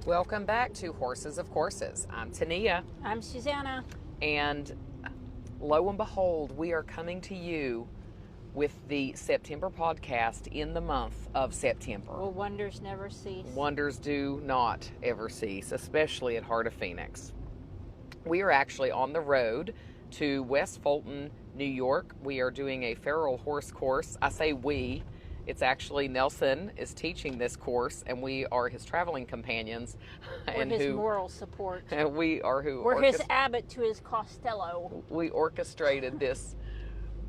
Welcome back to Horses of Courses. I'm Tania. I'm Susanna. And lo and behold, we are coming to you with the September podcast in the month of September. Will wonders never cease? Wonders do not ever cease, especially at Heart of Phoenix. We are actually on the road to West Fulton, New York. We are doing a feral horse course. I say we. It's actually Nelson is teaching this course, and we are his traveling companions. We're his moral support. And we are who. We're his Abbott to his Costello. We orchestrated this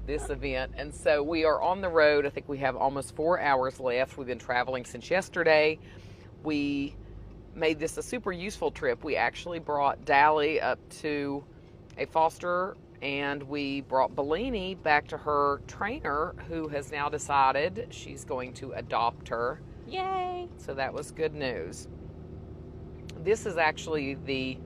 event, and so we are on the road. I think we have almost 4 hours left. We've been traveling since yesterday. We made this a super useful trip. We actually brought Dally up to a foster, and we brought Bellini back to her trainer, who has now decided she's going to adopt her. Yay! So that was good news. This is actually the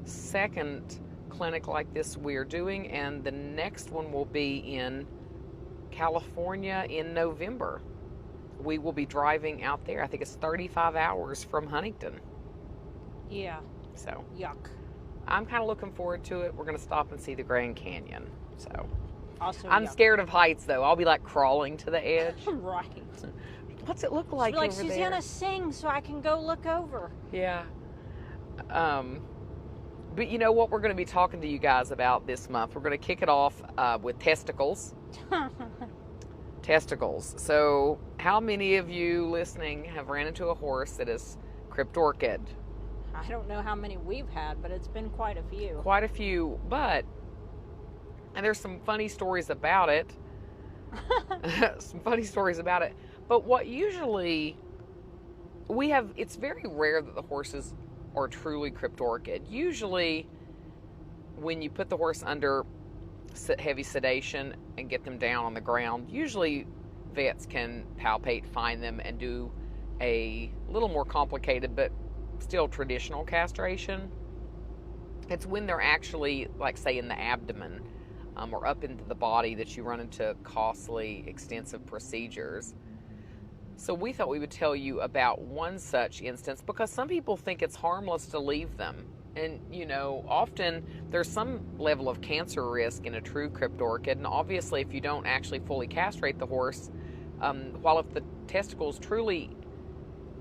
second clinic like this we're doing, and the next one will be in California in November. We will be driving out there. I think it's 35 hours from Huntington. Yeah. So yuck. I'm kind of looking forward to it. We're going to stop and see the Grand Canyon. So also, I'm scared of heights, though. I'll be like crawling to the edge. Right. What's it look like over Susanna, there? sing so I can go look over. Yeah. But you know what we're going to be talking to you guys about this month? We're going to kick it off with testicles. Testicles. So how many of you listening have ran into a horse that is cryptorchid? I don't know how many we've had, but it's been quite a few. Quite a few, and there's some funny stories about it. But what usually it's very rare that the horses are truly cryptorchid. Usually, when you put the horse under heavy sedation and get them down on the ground, usually vets can palpate, find them, and do a little more complicated, but still traditional castration. It's when they're actually, like, say, in the abdomen or up into the body that you run into costly, extensive procedures. So we thought we would tell you about one such instance, because some people think it's harmless to leave them. And, often there's some level of cancer risk in a true cryptorchid. And obviously, if you don't actually fully castrate the horse, while if the testicles truly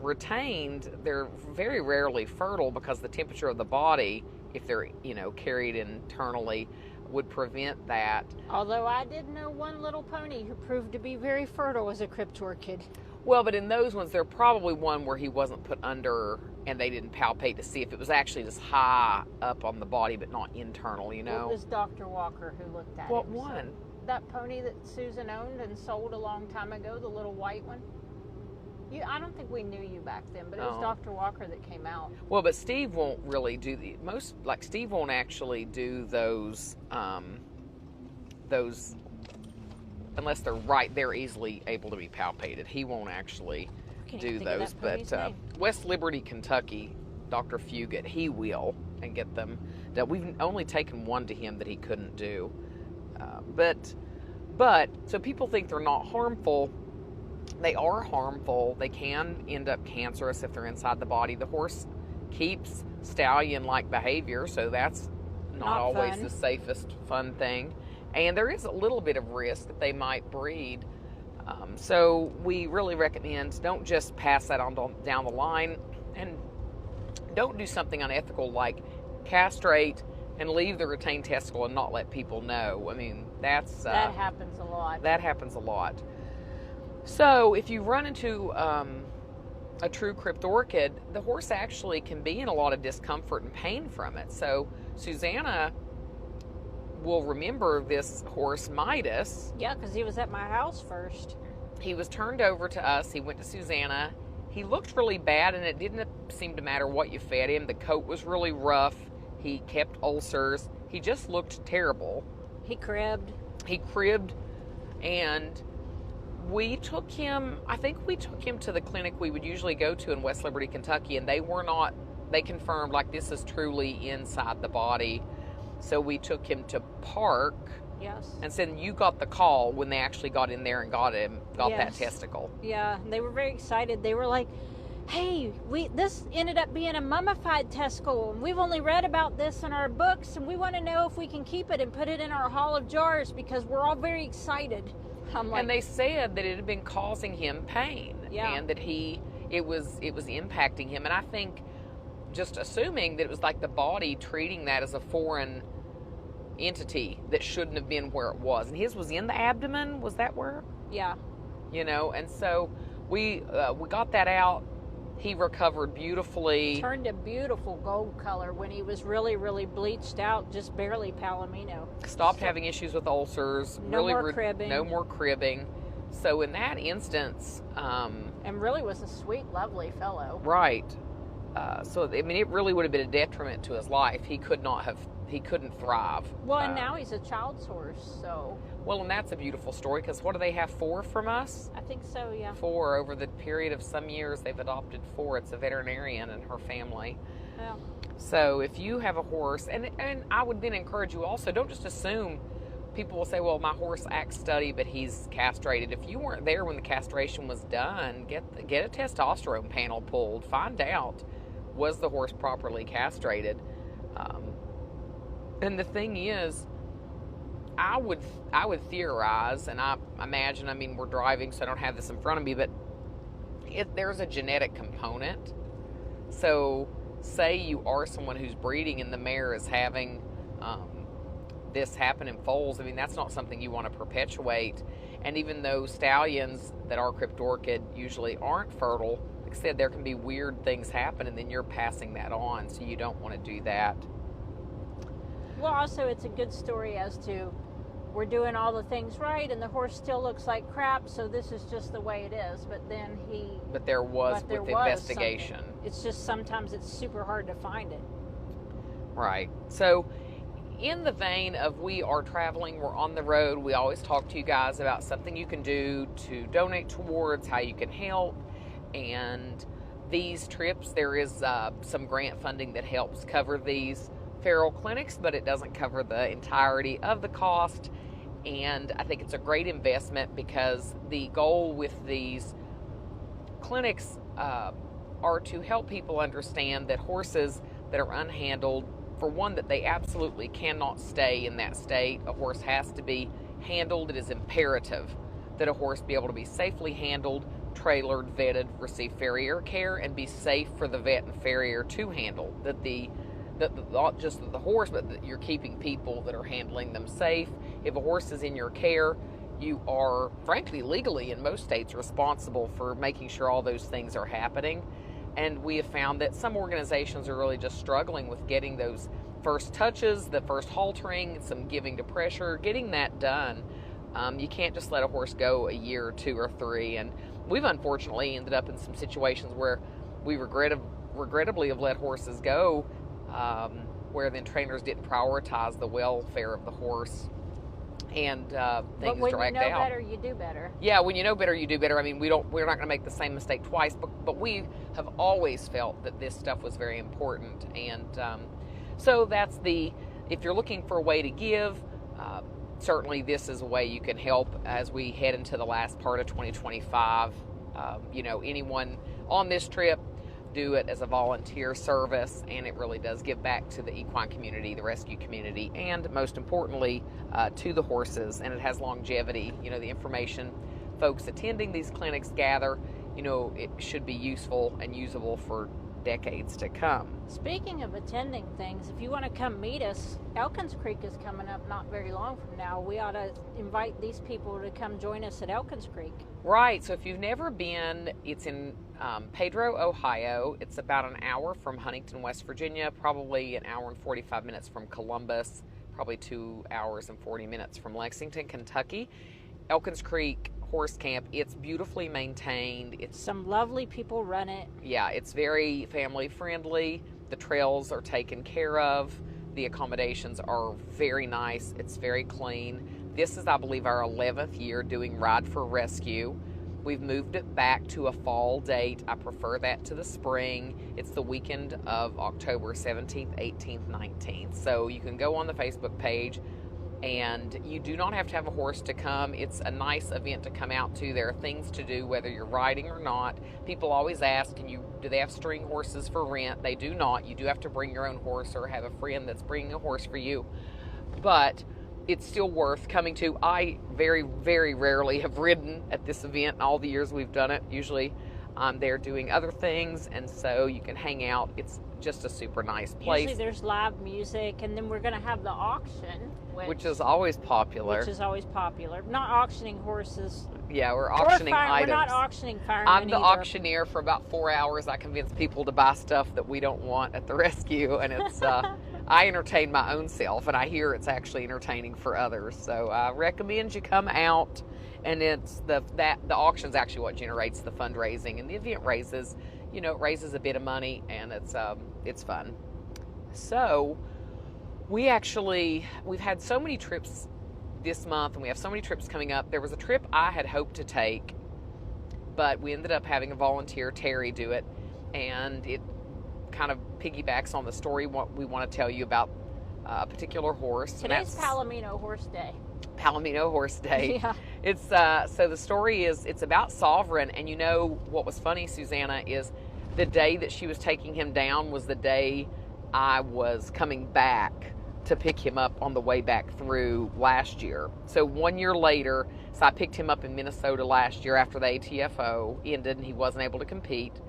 retained, they're very rarely fertile, because the temperature of the body, if they're carried internally, would prevent that. Although I did know one little pony who proved to be very fertile as a cryptorchid. Well, but in those ones, they're probably one where he wasn't put under and they didn't palpate to see if it was actually just high up on the body but not internal. It was Dr. Walker who looked at it. What one? That pony that Susan owned and sold a long time ago, the little white one. I don't think we knew you back then, but it was Dr. Walker that came out. Well, but Steve won't really do Steve won't actually do those unless they're easily able to be palpated. He won't actually do those. But West Liberty, Kentucky, Dr. Fugit, he will, and get them. We've only taken one to him that he couldn't do. But so people think they're not harmful. They are harmful. They can end up cancerous if they're inside the body. The horse keeps stallion-like behavior, so that's not always fun. The safest, fun thing. And there is a little bit of risk that they might breed. So we really recommend don't just pass that on down the line, and don't do something unethical like castrate and leave the retained testicle and not let people know. I mean, that happens a lot. That happens a lot. So if you run into a true cryptorchid, the horse actually can be in a lot of discomfort and pain from it. So Susanna will remember this horse, Midas. Yeah, because he was at my house first. He was turned over to us. He went to Susanna. He looked really bad, and it didn't seem to matter what you fed him. The coat was really rough. He kept ulcers. He just looked terrible. He cribbed, and we took him to the clinic we would usually go to in West Liberty, Kentucky, and they confirmed, like, this is truly inside the body. So we took him to Park. Yes. And then you got the call when they actually got in there and got yes. that testicle. Yeah, they were very excited. They were like, hey, this ended up being a mummified testicle, and we've only read about this in our books, and we want to know if we can keep it and put it in our hall of jars because we're all very excited. I'm like, and they said that it had been causing him pain, yeah, and that it was impacting him. And I think, just assuming that it was like the body treating that as a foreign entity that shouldn't have been where it was. And his was in the abdomen. Was that where? yeah. You know, and so we got that out. He recovered beautifully. Turned a beautiful gold color when he was really, really bleached out, just barely palomino. Stopped having issues with ulcers. No more cribbing. No more cribbing. So in that instance, and really was a sweet, lovely fellow. Right. So I mean, it really would have been a detriment to his life. He couldn't thrive. Well, and now he's a child's horse, so. Well, and that's a beautiful story, because what do they have, 4 from us? I think so, yeah. 4 over the period of some years. They've adopted 4. It's a veterinarian and her family. Yeah. So if you have a horse, and I would then encourage you also, don't just assume. People will say, well, my horse acts steady, but he's castrated. If you weren't there when the castration was done, get a testosterone panel pulled. Find out, was the horse properly castrated? And the thing is, I would theorize, and I imagine, I mean, we're driving, so I don't have this in front of me, but if there's a genetic component, so say you are someone who's breeding and the mare is having this happen in foals, I mean, that's not something you want to perpetuate. And even though stallions that are cryptorchid usually aren't fertile, like I said, there can be weird things happen, and then you're passing that on, so you don't want to do that. Well, also, it's a good story as to we're doing all the things right, and the horse still looks like crap, so this is just the way it is. But then there was investigation. Something. It's just sometimes it's super hard to find it. Right. So, in the vein of we are traveling, we're on the road, we always talk to you guys about something you can do to donate towards, how you can help. And these trips, there is some grant funding that helps cover these feral clinics, but it doesn't cover the entirety of the cost. And I think it's a great investment, because the goal with these clinics are to help people understand that horses that are unhandled, for one, that they absolutely cannot stay in that state. A horse has to be handled. It is imperative that a horse be able to be safely handled, trailered, vetted, receive farrier care, and be safe for the vet and farrier to handle. That not just the horse, but that you're keeping people that are handling them safe. If a horse is in your care, you are, frankly, legally in most states responsible for making sure all those things are happening. And we have found that some organizations are really just struggling with getting those first touches, the first haltering, some giving to pressure, getting that done. You can't just let a horse go a year or 2 or 3. And we've unfortunately ended up in some situations where we regrettably have let horses go, where then trainers didn't prioritize the welfare of the horse, and things dragged out. But when you know better, you do better. Yeah, when you know better, you do better. I mean, we're not going to make the same mistake twice, but we have always felt that this stuff was very important. And so that's if you're looking for a way to give, certainly this is a way you can help as we head into the last part of 2025. Anyone on this trip, do it as a volunteer service, and it really does give back to the equine community, the rescue community, and most importantly, to the horses. And it has longevity. The information folks attending these clinics gather, it should be useful and usable for decades to come. Speaking of attending things, if you want to come meet us, Elkins Creek is coming up not very long from now. We ought to invite these people to come join us at Elkins Creek. Right. So if you've never been, it's in Pedro, Ohio. It's about an hour from Huntington, West Virginia, probably an hour and 45 minutes from Columbus, probably 2 hours and 40 minutes from Lexington, Kentucky. Elkins Creek Horse Camp. It's beautifully maintained. It's some lovely people run it. Yeah, it's very family friendly. The trails are taken care of. The accommodations are very nice. It's very clean. This is, I believe, our 11th year doing Ride for Rescue. We've moved it back to a fall date. I prefer that to the spring. It's the weekend of October 17th, 18th, 19th. So you can go on the Facebook page, And you do not have to have a horse to come. It's a nice event to come out to. There are things to do whether you're riding or not. People always ask, do they have string horses for rent? They do not. You do have to bring your own horse or have a friend that's bringing a horse for you. But it's still worth coming to. I very, very rarely have ridden at this event in all the years we've done it. Usually I'm there doing other things, and so you can hang out. It's just a super nice place. Usually there's live music, and then we're going to have the auction. Which is always popular. Not auctioning horses. Yeah, we're auctioning items. We're not auctioning firemen I'm the either. auctioneer for about 4 hours. I convince people to buy stuff that we don't want at the rescue, and it's I entertain my own self, and I hear it's actually entertaining for others. So I recommend you come out, and it's the auction's actually what generates the fundraising, and the event raises, it raises a bit of money, and it's fun. So we've had so many trips this month, and we have so many trips coming up. There was a trip I had hoped to take, but we ended up having a volunteer, Terry, do it, and it kind of piggybacks on the story what we want to tell you about a particular horse. Today's Palomino Horse Day. Palomino Horse Day. Yeah. It's so the story is it's about Sovereign, and what was funny, Susanna, is the day that she was taking him down was the day I was coming back to pick him up on the way back through last year. So 1 year later, I picked him up in Minnesota last year after the ATFO ended and he wasn't able to compete.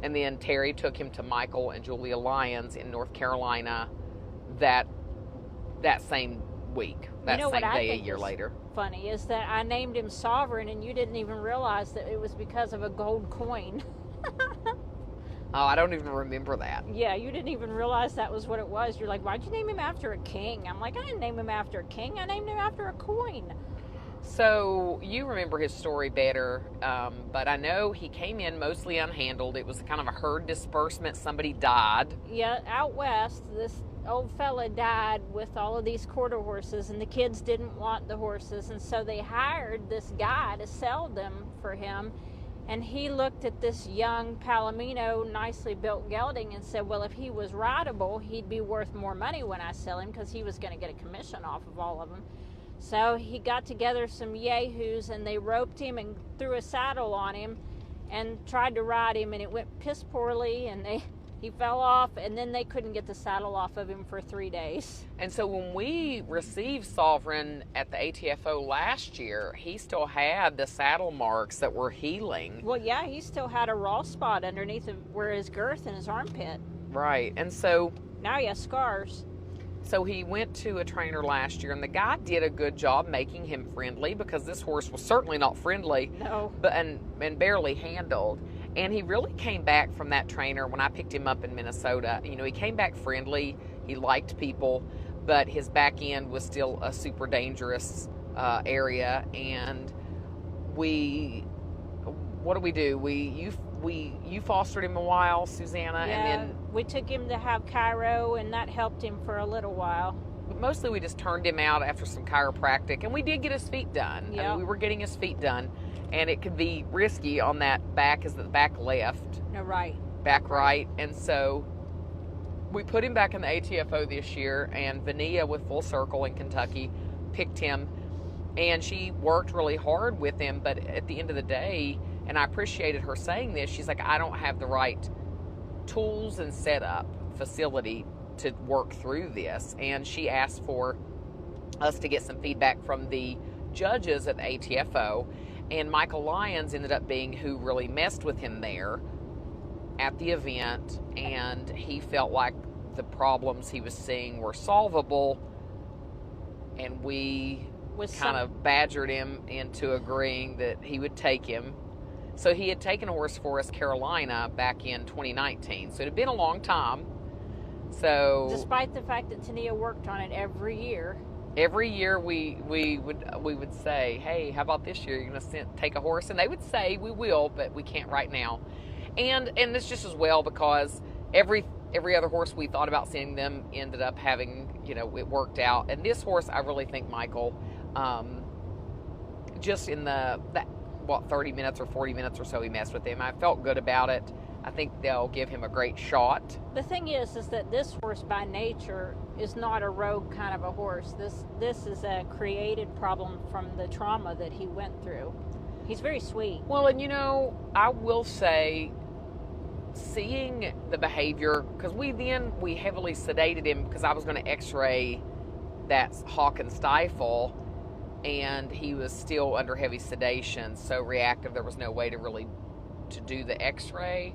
And then Terry took him to Michael and Julia Lyons in North Carolina that same week, that same day a year later. Funny is that I named him Sovereign, and you didn't even realize that it was because of a gold coin. Oh, I don't even remember that. Yeah, you didn't even realize that was what it was. You're like, why'd you name him after a king? I'm like, I didn't name him after a king. I named him after a coin. So you remember his story better, but I know he came in mostly unhandled. It was kind of a herd disbursement. Somebody died. Yeah, out west, this old fella died with all of these quarter horses, and the kids didn't want the horses, and so they hired this guy to sell them for him. And he looked at this young Palomino, nicely built gelding, and said, well, if he was rideable, he'd be worth more money when I sell him, because he was going to get a commission off of all of them. So he got together some yahoos, and they roped him and threw a saddle on him and tried to ride him, and it went piss poorly, and he fell off, and then they couldn't get the saddle off of him for 3 days. And so when we received Sovereign at the ATFO last year, he still had the saddle marks that were healing. Well, yeah, he still had a raw spot underneath where his girth and his armpit. Right, and so now he has scars. So he went to a trainer last year, and the guy did a good job making him friendly, because this horse was certainly not friendly. No. And barely handled. And he really came back from that trainer when I picked him up in Minnesota. He came back friendly. He liked people, but his back end was still a super dangerous area. And what do we do? You fostered him a while, Susanna, yeah, and then we took him to have chiro, and that helped him for a little while. But mostly we just turned him out after some chiropractic, and we did get his feet done. Yep. I mean, we were getting his feet done, and it could be risky on that back. Is the back left? No, right. Back right. And so we put him back in the ATFO this year, and Vania with Full Circle in Kentucky picked him, and she worked really hard with him, but at the end of the day, and I appreciated her saying this, she's like, I don't have the right tools and setup facility to work through this. And she asked for us to get some feedback from the judges at the ATFO, and Michael Lyons ended up being who really messed with him there at the event, and he felt like the problems he was seeing were solvable, and we kind of badgered him into agreeing that he would take him. So he had taken a horse for us, Carolina, back in 2019. So it had been a long time. So despite the fact that Tania worked on it every year. Every year we would say, hey, how about this year? You're going to take a horse? And they would say, we will, but we can't right now. And it's just as well, because every other horse we thought about sending them ended up having, it worked out. And this horse, I really think Michael, just in 30 minutes or 40 minutes or so he messed with him, I felt good about it. I think they'll give him a great shot. The thing is that this horse by nature is not a rogue kind of a horse. This is a created problem from the trauma that he went through. He's very sweet. Well, and I will say, seeing the behavior, because we heavily sedated him because I was going to x-ray that hock and stifle, and he was still under heavy sedation, so reactive, there was no way to do the x-ray.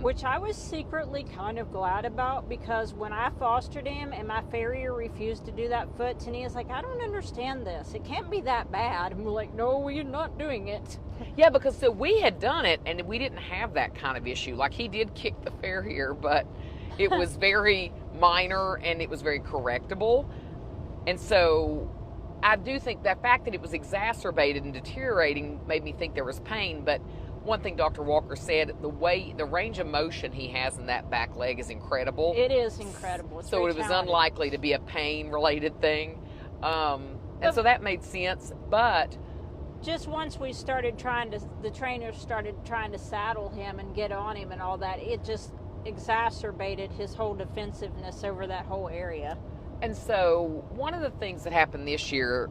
Which I was secretly kind of glad about, because when I fostered him and my farrier refused to do that foot, Tania's like, I don't understand this. It can't be that bad. And we're like, no, we're not doing it. Yeah, because so we had done it and we didn't have that kind of issue. Like, he did kick the farrier, but it was very minor and it was very correctable. And so I do think that fact that it was exacerbated and deteriorating made me think there was pain. But one thing Dr. Walker said, the range of motion he has in that back leg is incredible. It is incredible. It's so it was talented. unlikely to be a pain-related thing. And so that made sense. But just once the trainers started trying to saddle him and get on him and all that, it just exacerbated his whole defensiveness over that whole area. And so one of the things that happened this year,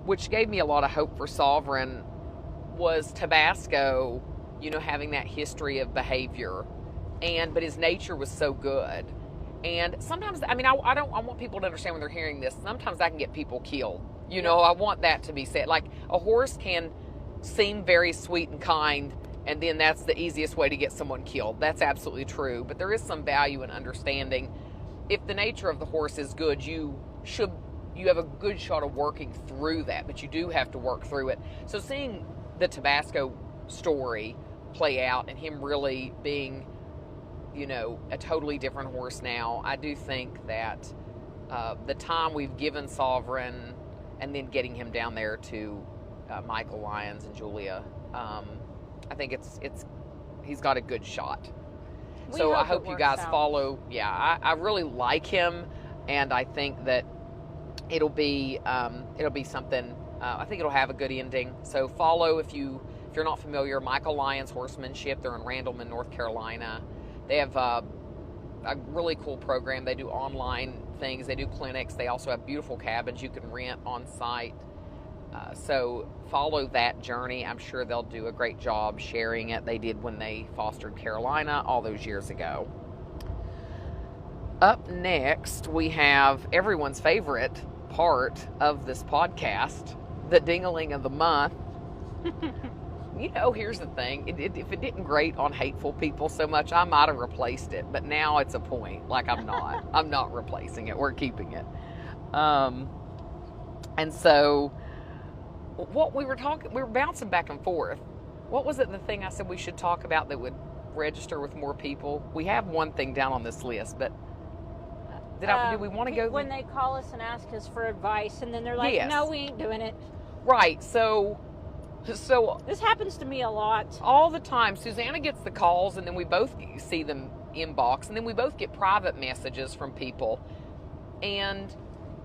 which gave me a lot of hope for Sovereign, was Tabasco, having that history of behavior, but his nature was so good. And sometimes, I want people to understand when they're hearing this, sometimes I can get people killed. I want that to be said. Like, a horse can seem very sweet and kind, and then that's the easiest way to get someone killed. That's absolutely true. But there is some value in understanding if the nature of the horse is good, you have a good shot of working through that, but you do have to work through it. So seeing the Tabasco story play out and him really being, a totally different horse now, I do think that the time we've given Sovereign and then getting him down there to Michael Lyons and Julia, I think he's got a good shot. So I hope you guys follow. Yeah, I really like him, and I think that it'll be something. I think it'll have a good ending. So follow if you're not familiar. Michael Lyons Horsemanship. They're in Randleman, North Carolina. They have a really cool program. They do online things. They do clinics. They also have beautiful cabins you can rent on site. So follow that journey. I'm sure they'll do a great job sharing it. They did when they fostered Carolina all those years ago. Up next, we have everyone's favorite part of this podcast, the Ding-a-ling of the month. Here's the thing. If it didn't grate on hateful people so much, I might have replaced it. But now it's a point. Like, I'm not. I'm not replacing it. We're keeping it. And so what we were bouncing back and forth. What was it, the thing I said we should talk about that would register with more people? We have one thing down on this list, but do we want to go? When they call us and ask us for advice, and then they're like, yes. No, we ain't doing it. Right. So this happens to me a lot. All the time. Susanna gets the calls, and then we both see them inbox, and then we both get private messages from people. And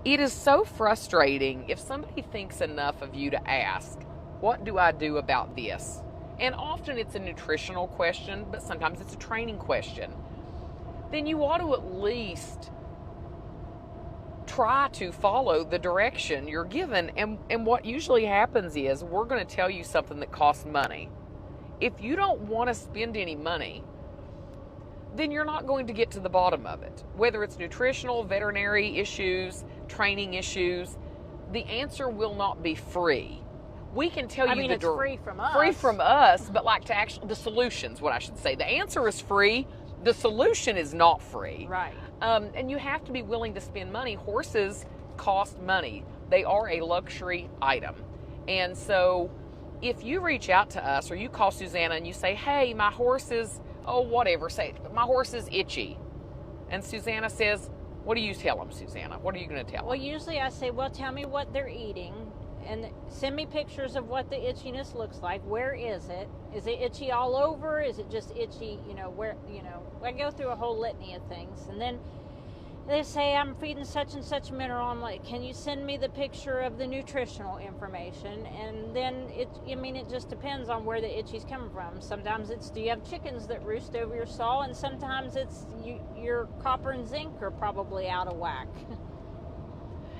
it is so frustrating if somebody thinks enough of you to ask, what do I do about this? And often it's a nutritional question, but sometimes it's a training question. Then you ought to at least try to follow the direction you're given. And what usually happens is we're going to tell you something that costs money. If you don't want to spend any money, then you're not going to get to the bottom of it. Whether it's nutritional, veterinary issues, training issues, the answer will not be free. We can tell you it's free from us. Free from us, but the solutions, what I should say. The answer is free. The solution is not free. Right. And you have to be willing to spend money. Horses cost money. They are a luxury item. And so if you reach out to us or you call Susanna and you say, hey, my horse is, my horse is itchy. And Susanna says, what do you tell them, Susanna? What are you going to tell them? Well, usually I say, well, tell me what they're eating and send me pictures of what the itchiness looks like. Where is it? Is it itchy all over? Is it just itchy, I go through a whole litany of things. And then they say I'm feeding such and such mineral. I'm like, can you send me the picture of the nutritional information? And then it just depends on where the itchy's coming from. Sometimes it's, do you have chickens that roost over your saw? And sometimes it's your copper and zinc are probably out of whack.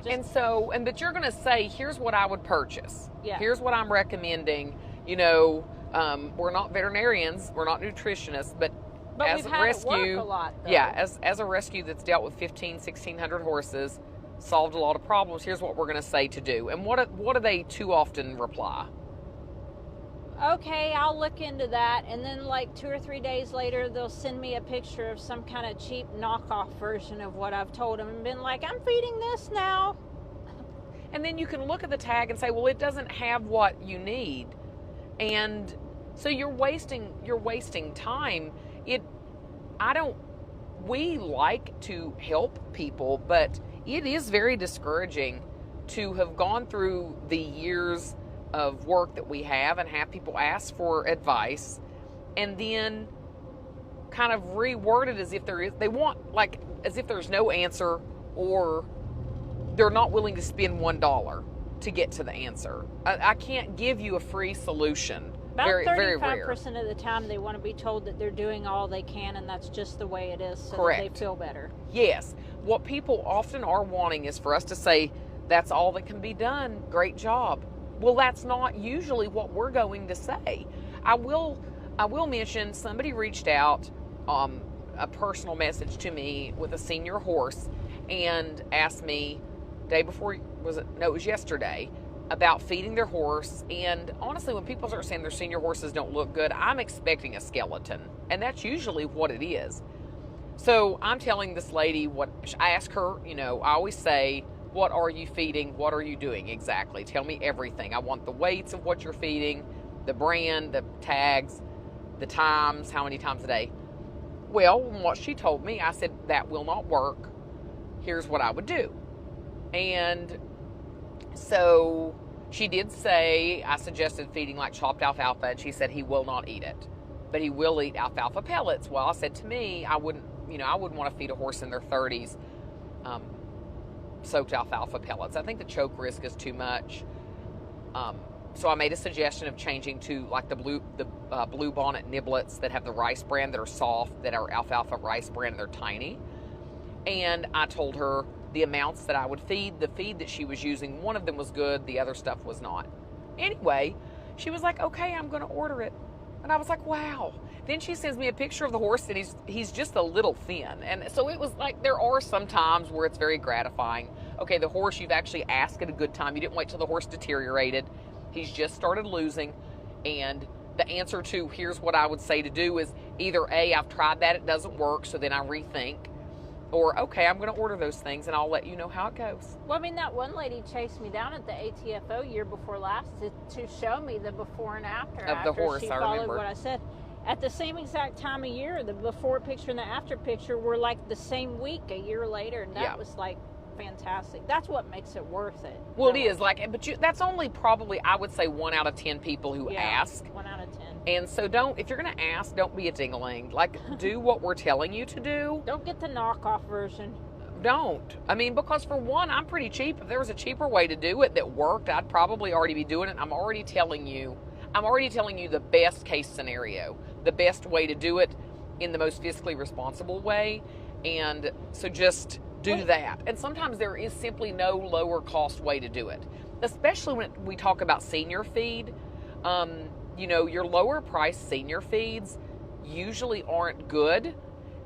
But you're going to say, here's what I would purchase. Yeah. Here's what I'm recommending. We're not veterinarians, we're not nutritionists, but as we've a had rescue, it work a lot, though. yeah, as a rescue that's dealt with 1,600 horses, solved a lot of problems. Here's what we're going to say to do. And what do they too often reply? Okay, I'll look into that. And then like 2 or 3 days later, they'll send me a picture of some kind of cheap knockoff version of what I've told them and been like, I'm feeding this now. And then you can look at the tag and say, well, it doesn't have what you need. And so you're wasting time. We like to help people, but it is very discouraging to have gone through the years of work that we have and have people ask for advice and then kind of reword it as if as if there's no answer, or they're not willing to spend $1 to get to the answer. I can't give you a free solution. About Very, very 35% of the time they want to be told that they're doing all they can and that's just the way it is, so Correct. that they feel better. Yes. What people often are wanting is for us to say, that's all that can be done. Great job. Well, that's not usually what we're going to say. I will mention somebody reached out, a personal message to me with a senior horse and asked me it was yesterday, about feeding their horse. And honestly, when people start saying their senior horses don't look good, I'm expecting a skeleton, and that's usually what it is. So I'm telling this lady what I ask her. I always say, what are you feeding? What are you doing exactly? Tell me everything. I want the weights of what you're feeding, the brand, the tags, the times, how many times a day. Well, what she told me, I said, that will not work. Here's what I would do. And so she did say, I suggested feeding like chopped alfalfa, and she said he will not eat it, but he will eat alfalfa pellets. Well, I said, to me, I wouldn't want to feed a horse in their 30s soaked alfalfa pellets. I think the choke risk is too much. So I made a suggestion of changing to like the blue bonnet niblets that have the rice bran, that are soft, that are alfalfa rice bran, and they're tiny. And I told her the amounts that I would feed. The feed that she was using, one of them was good, the other stuff was not. Anyway, she was like, okay, I'm going to order it. And I was like, wow. Then she sends me a picture of the horse, and he's just a little thin. And so it was like, there are some times where it's very gratifying. Okay, the horse, you've actually asked at a good time. You didn't wait till the horse deteriorated. He's just started losing. And the answer to, here's what I would say to do, is either A, I've tried that, it doesn't work, so then I rethink. Or, okay, I'm going to order those things, and I'll let you know how it goes. Well, that one lady chased me down at the ATFO year before last to show me the before and after. Of the horse, she I followed remember what I said. At the same exact time of year, the before picture and the after picture were like the same week a year later, and that was like fantastic. That's what makes it worth it. Well, really. It is but that's only probably, I would say, 1 out of 10 people who ask. 1 out of 10. And so if you're going to ask, don't be a ding-a-ling. Like, do what we're telling you to do. Don't get the knockoff version. Don't. Because for one, I'm pretty cheap. If there was a cheaper way to do it that worked, I'd probably already be doing it. I'm already telling you the best case scenario, the best way to do it in the most fiscally responsible way. And so just do that. And sometimes there is simply no lower cost way to do it, especially when we talk about senior feed. Your lower price senior feeds usually aren't good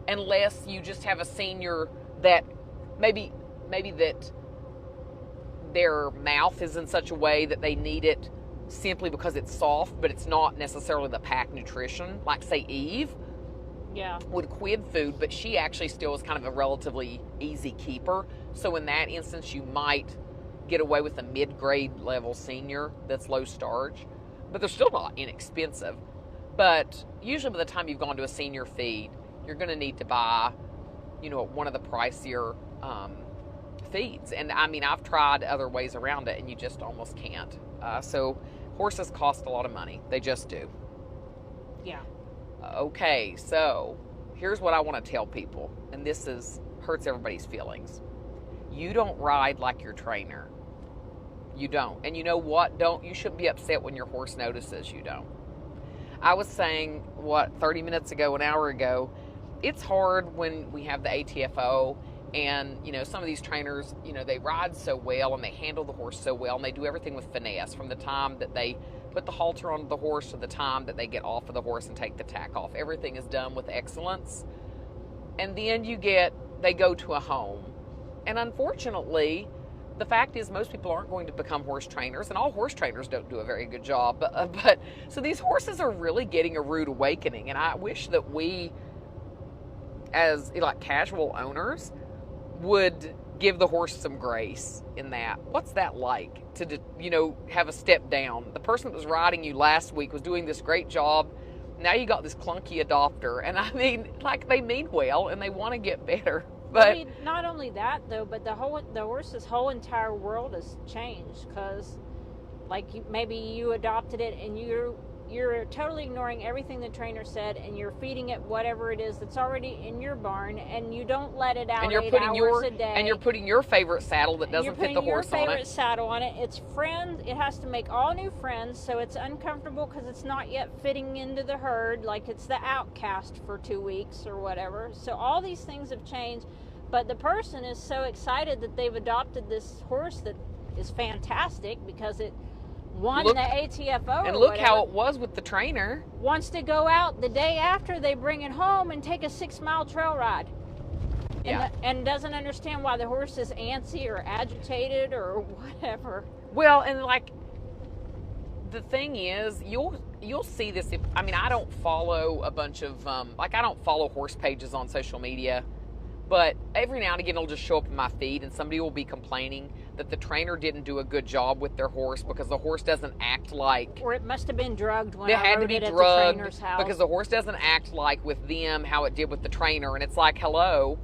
unless you just have a senior that maybe that their mouth is in such a way that they need it simply because it's soft, but it's not necessarily the pack nutrition, like say Eve with quid food, but she actually still is kind of a relatively easy keeper. So in that instance, you might get away with a mid-grade level senior that's low starch, but they're still not inexpensive. But usually by the time you've gone to a senior feed, you're going to need to buy, one of the pricier feeds. And I've tried other ways around it, and you just almost can't. So horses cost a lot of money. They just do. Yeah. Okay, so here's what I want to tell people, and this is hurts everybody's feelings. You don't ride like your trainer. You don't. And you know what? You shouldn't be upset when your horse notices you don't. I was saying, 30 minutes ago, an hour ago, it's hard when we have the ATFO and, some of these trainers, they ride so well and they handle the horse so well and they do everything with finesse from the time that they put the halter on the horse to the time that they get off of the horse and take the tack off. Everything is done with excellence. And then they go to a home. And unfortunately, the fact is most people aren't going to become horse trainers, and all horse trainers don't do a very good job. But so these horses are really getting a rude awakening, and I wish that we, as like casual owners, would give the horse some grace in that. What's that like to, have a step down? The person that was riding you last week was doing this great job. Now you got this clunky adopter, and I mean, like, they mean well and they want to get better. But I mean, not only that though, but the horse's whole entire world has changed because, like, maybe you adopted it and you're totally ignoring everything the trainer said, and you're feeding it whatever it is that's already in your barn, and you don't let it out and you're 8 putting hours a day. And you're putting your favorite saddle that doesn't fit the horse on it. Your favorite saddle on it. It's friends. It has to make all new friends, so it's uncomfortable because it's not yet fitting into the herd. Like it's the outcast for 2 weeks or whatever. So all these things have changed, but the person is so excited that they've adopted this horse that is fantastic because it won the ATFO. And look how it was with the trainer. Wants to go out the day after they bring it home and take a 6-mile trail ride. Yeah. And doesn't understand why the horse is antsy or agitated or whatever. Well, and like the thing is, you'll see this. I don't follow a bunch of I don't follow horse pages on social media, but every now and again it'll just show up in my feed, and somebody will be complaining that the trainer didn't do a good job with their horse because the horse doesn't act like... Or it must have been drugged when it I had to rode be it at the drugged trainer's house. because the horse doesn't act like with them how it did with the trainer. And it's like, hello.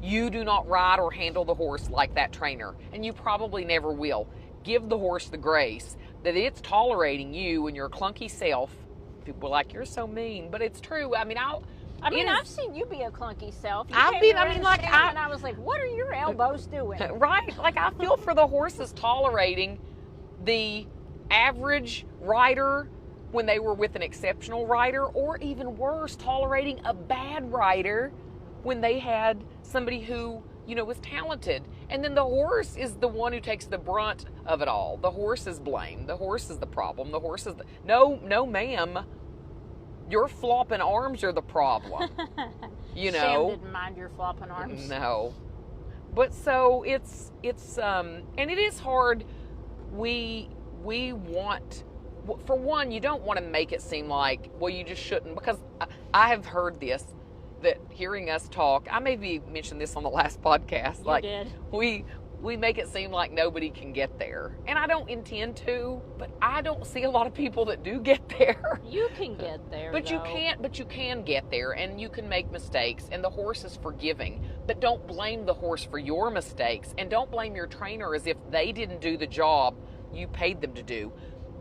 You do not ride or handle the horse like that trainer, and you probably never will. Give the horse the grace that it's tolerating you and your clunky self. People are like, you're so mean, but it's true. I've seen you be a clunky self. And I was like, what are your elbows doing? Right. Like, I feel for the horses tolerating the average rider when they were with an exceptional rider, or even worse, tolerating a bad rider when they had somebody who, was talented. And then the horse is the one who takes the brunt of it all. The horse is blamed. The horse is the problem. The horse is no, ma'am. Your flopping arms are the problem. Sam didn't mind your flopping arms. No. But so it's and it is hard. We want, for one, you don't want to make it seem like, well, you just shouldn't, because I have heard this, that hearing us talk, I maybe mentioned this on the last podcast. You did. We make it seem like nobody can get there. And I don't intend to, but I don't see a lot of people that do get there. You can get there, But you can get there, and you can make mistakes, and the horse is forgiving. But don't blame the horse for your mistakes, and don't blame your trainer as if they didn't do the job you paid them to do.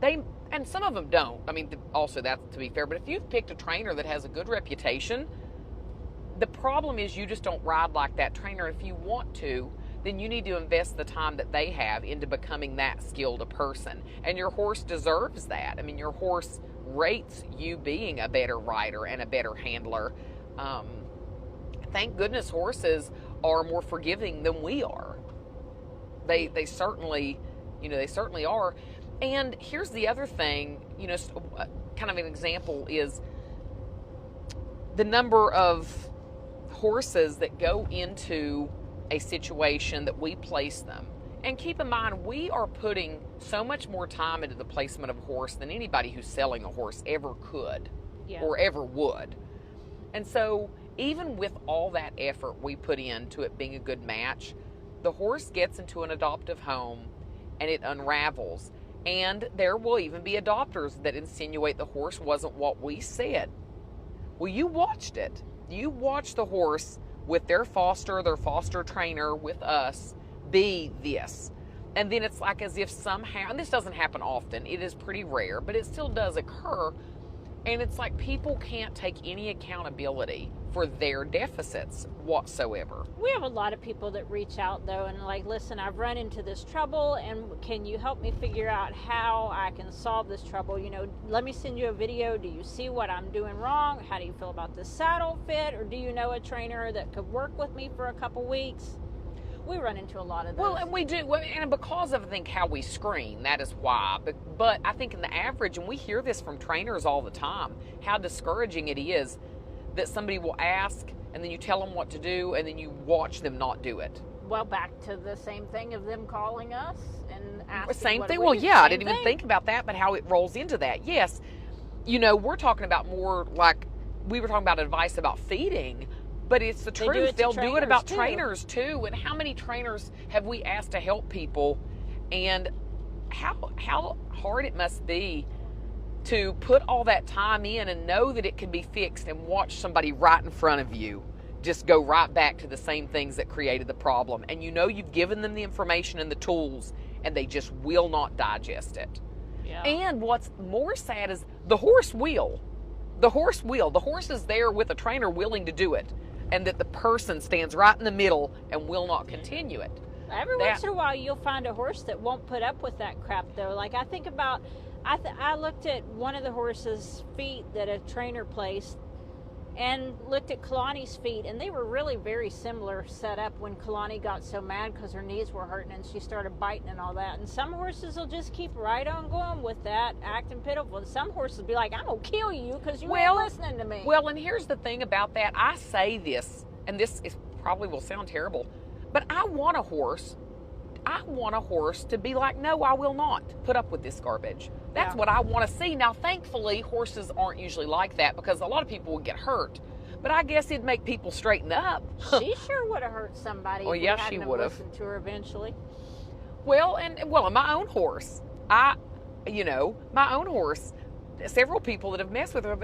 And some of them don't. Also, that's to be fair, but if you've picked a trainer that has a good reputation, the problem is you just don't ride like that trainer. If you want to, then you need to invest the time that they have into becoming that skilled a person. And your horse deserves that. Your horse rates you being a better rider and a better handler. Thank goodness horses are more forgiving than we are. They certainly, they certainly are. And here's the other thing, kind of an example is the number of horses that go into a situation that we place them. And keep in mind, we are putting so much more time into the placement of a horse than anybody who's selling a horse ever could or ever would. And so even with all that effort we put into it being a good match, the horse gets into an adoptive home and it unravels. And there will even be adopters that insinuate the horse wasn't what we said. Well, you watched it. You watched the horse with their foster trainer with us be this. And then it's like as if somehow, and this doesn't happen often, it is pretty rare, but it still does occur, And it's like people can't take any accountability for their deficits whatsoever. We have a lot of people that reach out though and like, listen, I've run into this trouble and can you help me figure out how I can solve this trouble? You know, let me send you a video. Do you see what I'm doing wrong? How do you feel about this saddle fit? Or do you know a trainer that could work with me for a couple weeks? We run into a lot of those. Well, and we do, and because of, I think, how we screen, that is why. But I think in the average, and we hear this from trainers all the time, how discouraging it is that somebody will ask, and then you tell them what to do, and then you watch them not do it. Well, back to the same thing of them calling us and asking. Same thing. Well, yeah, I didn't even think about that, but how it rolls into that. Yes, you know, we're talking about more like we were talking about advice about feeding. But it's the truth. They'll do it about trainers too. And how many trainers have we asked to help people? And how hard it must be to put all that time in and know that it can be fixed and watch somebody right in front of you just go right back to the same things that created the problem. And you know you've given them the information and the tools and they just will not digest it. Yeah. And what's more sad is the horse will. The horse will. The horse is there with a trainer willing to do it. And that the person stands right in the middle and will not continue it. Every once in a while, you'll find a horse that won't put up with that crap, though. Like, I think about, I looked at one of the horse's feet that a trainer placed and looked at Kalani's feet, and they were really very similar set up when Kalani got so mad because her knees were hurting and she started biting and all that. And some horses will just keep right on going with that, acting pitiful. And some horses will be like, I'm going to kill you because you ain't listening to me. Well, and here's the thing about that. I say this, and this is probably will sound terrible, but I want a horse to be like, no, I will not put up with this garbage. That's what I want to see. Now, thankfully, horses aren't usually like that because a lot of people would get hurt. But I guess it'd make people straighten up. She sure would have hurt somebody. Oh, yeah, she would have. Listened to her eventually. Well, and my own horse, my own horse, several people that have messed with her,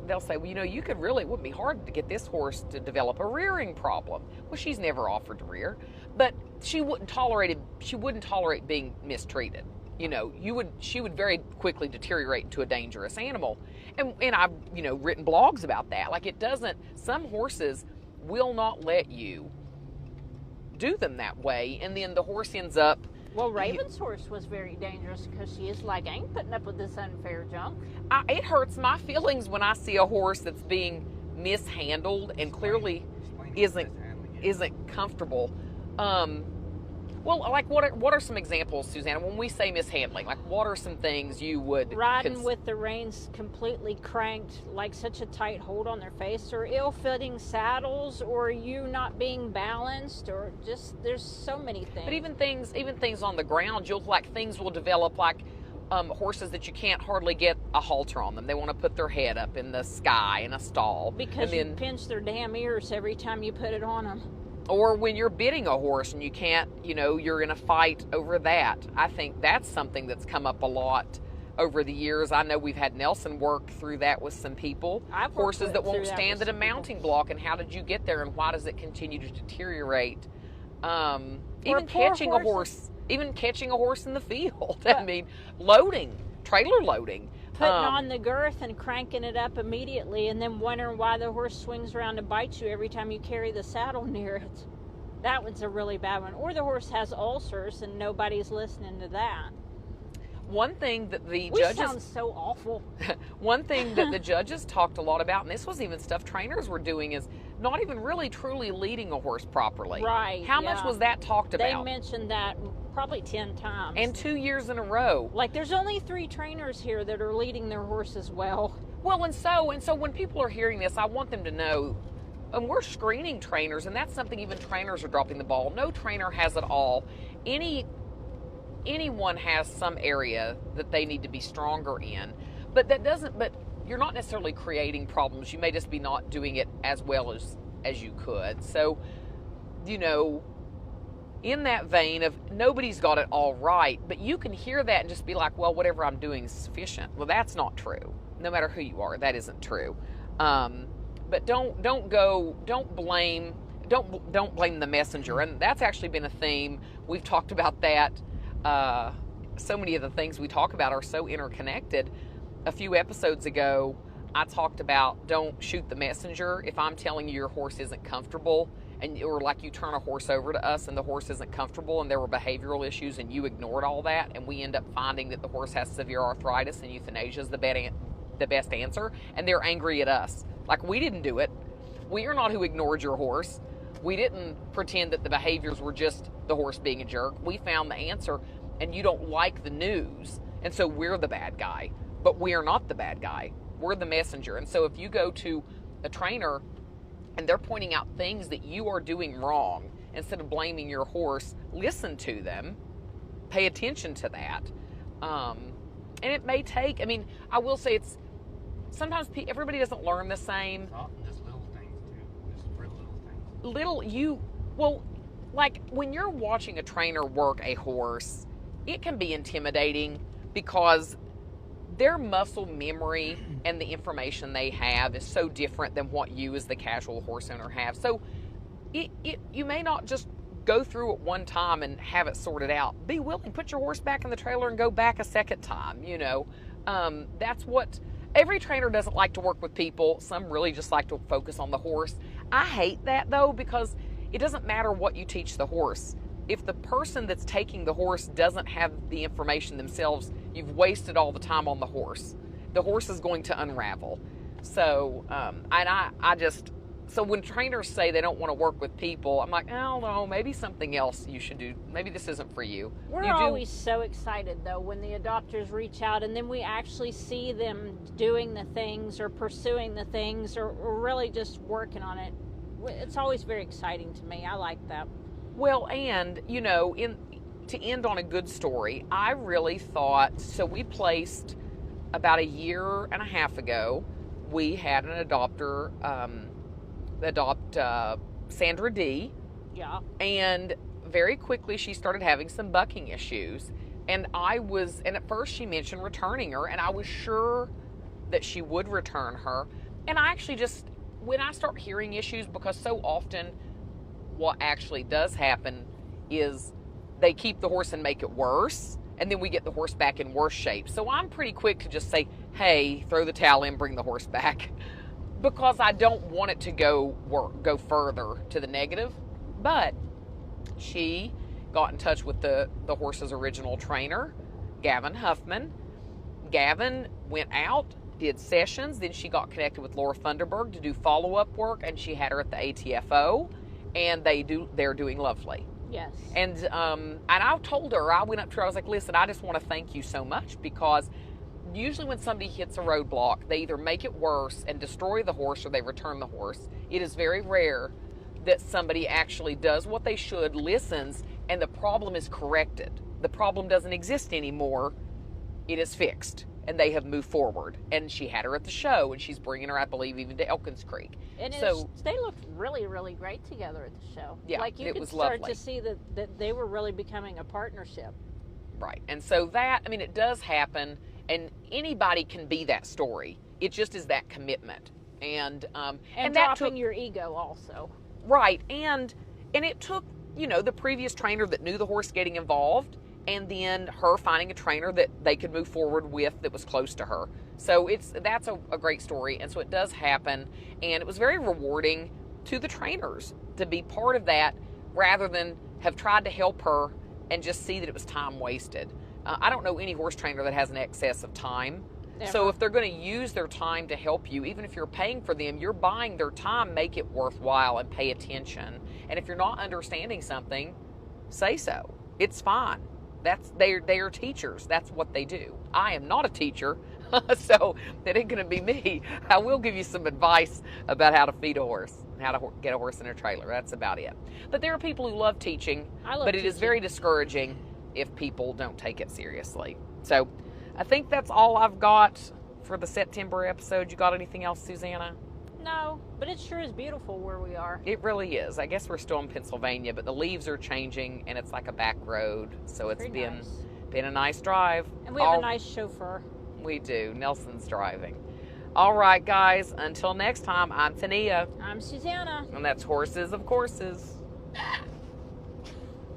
they'll say, well, you know, it wouldn't be hard to get this horse to develop a rearing problem. Well, she's never offered to rear, but she wouldn't tolerate being mistreated. You know, she would very quickly deteriorate into a dangerous animal. And I've, written blogs about that. Like some horses will not let you do them that way. And then the horse ends up. Well, Raven's horse was very dangerous because she is like, I ain't putting up with this unfair junk. It hurts my feelings when I see a horse that's being mishandled and clearly isn't comfortable. Well, like what are some examples, Susanna? When we say mishandling, like what are some things you would riding with the reins completely cranked, like such a tight hold on their face, or ill-fitting saddles, or you not being balanced, or just there's so many things. But even things on the ground, things will develop like horses that you can't hardly get a halter on them. They want to put their head up in the sky in a stall because you pinch their damn ears every time you put it on them. Or when you're bitting a horse and you can't, you're in a fight over that. I think that's something that's come up a lot over the years. I know we've had Nelson work through that with some people. Horses that won't stand at a mounting block, and how did you get there and why does it continue to deteriorate? Even catching a horse in the field. I mean, trailer loading. Putting on the girth and cranking it up immediately and then wondering why the horse swings around to bite you every time you carry the saddle near it. That one's a really bad one. Or the horse has ulcers and nobody's listening to that. One thing that the judges... We sound so awful. One thing that the judges talked a lot about, and this was even stuff trainers were doing, is not even really truly leading a horse properly. Right. How much was that talked about? They mentioned that probably 10 times. And 2 years in a row. Like, there's only 3 trainers here that are leading their horses well. Well, and so when people are hearing this, I want them to know, and we're screening trainers, and that's something even trainers are dropping the ball. No trainer has it all. Anyone has some area that they need to be stronger in, but you're not necessarily creating problems. You may just be not doing it as well as you could. So, in that vein of nobody's got it all right, but you can hear that and just be like, well, whatever I'm doing is sufficient. Well, that's not true. No matter who you are, that isn't true. But don't blame the messenger. And that's actually been a theme. We've talked about that. So many of the things we talk about are so interconnected. A few episodes ago, I talked about don't shoot the messenger. If I'm telling you your horse isn't comfortable, or like you turn a horse over to us and the horse isn't comfortable and there were behavioral issues and you ignored all that, and we end up finding that the horse has severe arthritis and euthanasia is the best answer, and they're angry at us. Like, we didn't do it. We are not who ignored your horse. We didn't pretend that the behaviors were just the horse being a jerk. We found the answer, and you don't like the news, and so we're the bad guy. But we are not the bad guy. We're the messenger. And so if you go to a trainer and they're pointing out things that you are doing wrong, instead of blaming your horse, listen to them, pay attention to that. And it may take, I mean, I will say it's, sometimes everybody doesn't learn the same. It's often just little things, too. Just real little things. Well, like when you're watching a trainer work a horse, it can be intimidating because their muscle memory and the information they have is so different than what you as the casual horse owner have. So you may not just go through it one time and have it sorted out. Be willing, put your horse back in the trailer and go back a second time, That's what, every trainer doesn't like to work with people. Some really just like to focus on the horse. I hate that though, because it doesn't matter what you teach the horse. If the person that's taking the horse doesn't have the information themselves, you've wasted all the time on the horse. The horse is going to unravel. So, so when trainers say they don't want to work with people, I'm like, I don't know, maybe something else you should do. Maybe this isn't for you. We're always so excited, though, when the adopters reach out and then we actually see them doing the things or pursuing the things or really just working on it. It's always very exciting to me. I like that. Well, and, to end on a good story, I really thought, so we placed about a year and a half ago, we had an adopter adopt Sandra D. Yeah. And very quickly she started having some bucking issues. And at first she mentioned returning her, and I was sure that she would return her. And I actually just, when I start hearing issues, because so often what actually does happen is they keep the horse and make it worse, and then we get the horse back in worse shape. So I'm pretty quick to just say, hey, throw the towel in, bring the horse back, because I don't want it to go further to the negative. But she got in touch with the horse's original trainer, Gavin Huffman. Gavin went out, did sessions, then she got connected with Laura Funderburg to do follow-up work, and she had her at the ATFO, and they're doing lovely. Yes. And I told her, I went up to her, I was like, listen, I just want to thank you so much, because usually when somebody hits a roadblock, they either make it worse and destroy the horse or they return the horse. It is very rare that somebody actually does what they should, listens, and the problem is corrected. The problem doesn't exist anymore. It is fixed, and they have moved forward. And she had her at the show, and she's bringing her, I believe, even to Elkins Creek. And they looked really, really great together at the show. Yeah, like you could start to see that they were really becoming a partnership. Right. And so that, I mean, it does happen, and anybody can be that story. It just is that commitment. And dropping your ego also. Right. And it took, the previous trainer that knew the horse getting involved, and then her finding a trainer that they could move forward with that was close to her. So that's a great story. And so it does happen. And it was very rewarding to the trainers to be part of that, rather than have tried to help her and just see that it was time wasted. I don't know any horse trainer that has an excess of time. Never. So if they're going to use their time to help you, even if you're paying for them, you're buying their time, make it worthwhile and pay attention. And if you're not understanding something, say so. It's fine. They are teachers. That's what they do. I am not a teacher, so that ain't going to be me. I will give you some advice about how to feed a horse, how to get a horse in a trailer. That's about it. But there are people who love teaching, but it is very discouraging if people don't take it seriously. So I think that's all I've got for the September episode. You got anything else, Susanna? No, but it sure is beautiful where we are. It really is. I guess we're still in Pennsylvania, but the leaves are changing, and it's like a back road, so it's been a nice drive. And we have a nice chauffeur. We do. Nelson's driving. All right, guys. Until next time, I'm Tania. I'm Susanna. And that's Horses of Courses.